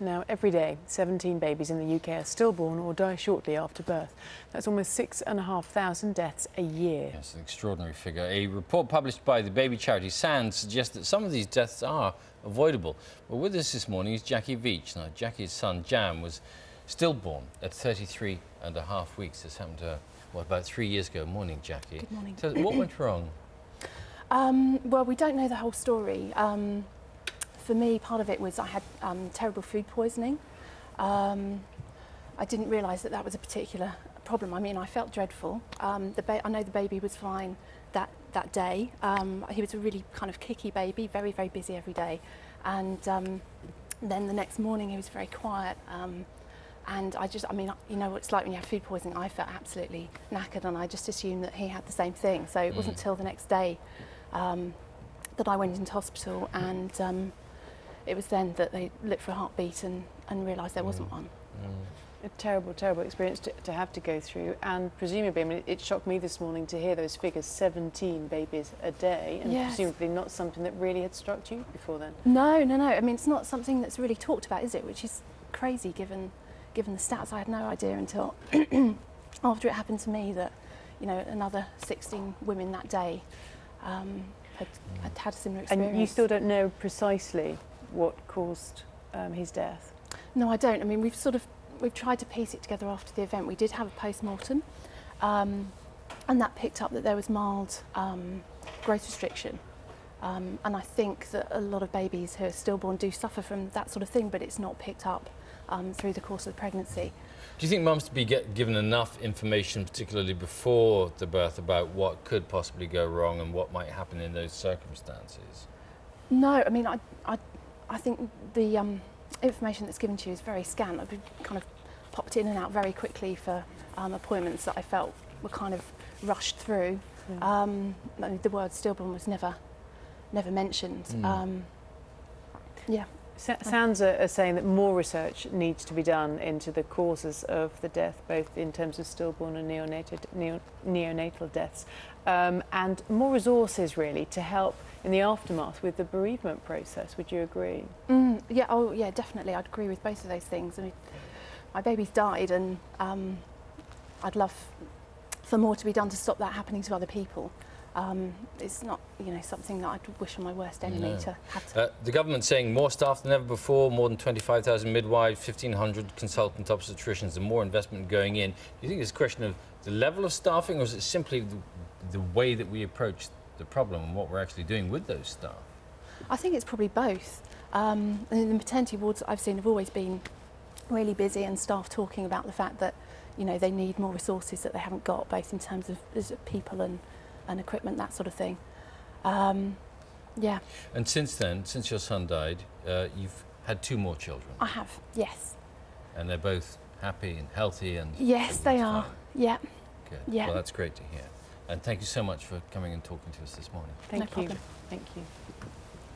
Now, every day, 17 babies in the UK are stillborn or die shortly after birth. That's almost 6,500 deaths a year. Yes, an extraordinary figure. A report published by the baby charity SAND suggests that some of these deaths are avoidable. Well, with us this morning is Jacqui Veitch. Now, Jacqui's son, Jam, was stillborn at 33 and a half weeks. This happened to her, what, about 3 years ago. Morning, Jacqui. Good morning. So, what went wrong? Well, we don't know the whole story. For me, part of it was I had terrible food poisoning. I didn't realise that that was a particular problem. I mean, I felt dreadful. I know the baby was fine that day. He was a really kind of kicky baby, very, very busy every day. And then the next morning he was very quiet. And I mean, you know what it's like when you have food poisoning. I felt absolutely knackered, and I just assumed that he had the same thing. So it wasn't till the next day that I went into hospital, and it was then that they looked for a heartbeat and realised there wasn't one. A terrible, terrible experience to have to go through, and presumably, I mean, it shocked me this morning to hear those figures, 17 babies a day, and Yes. presumably not something that really had struck you before then. No. I mean, it's not something that's really talked about, is it? Which is crazy, given the stats. I had no idea until after it happened to me that, you know, another 16 women that day had a similar experience. And you still don't know precisely what caused his death? No, I don't. I mean, we've tried to piece it together after the event. We did have a post-mortem, and that picked up that there was mild growth restriction. And I think that a lot of babies who are stillborn do suffer from that sort of thing, but it's not picked up through the course of the pregnancy. Do you think mums to be given enough information, particularly before the birth, about what could possibly go wrong and what might happen in those circumstances? No, I mean, I think the information that's given to you is very scant. I've kind of popped in and out very quickly for appointments that I felt were kind of rushed through. I mean, the word stillborn was never mentioned. Yeah. SANS are saying that more research needs to be done into the causes of the death, both in terms of stillborn and neonatal deaths, and more resources really to help in the aftermath with the bereavement process. Would you agree? Yeah, oh yeah, definitely. I'd agree with both of those things. I mean, my baby's died, and I'd love for more to be done to stop that happening to other people. It's not, you know, something that I'd wish on my worst enemy to have to. The government's saying more staff than ever before, more than 25,000 midwives, 1,500 consultant obstetricians, and more investment going in. Do you think it's a question of the level of staffing, or is it simply the way that we approach the problem and what we're actually doing with those staff? I think it's probably both. And the maternity wards that I've seen have always been really busy, and staff talking about the fact that, you know, they need more resources that they haven't got, both in terms of people and equipment, that sort of thing. Yeah. And since then, since your son died, you've had 2 more children. I have, yes. And they're both happy and healthy and... Yes, they are. Fine. Yeah. Good. Yeah. Well, that's great to hear. And thank you so much for coming and talking to us this morning. Thank you. problem. Thank you.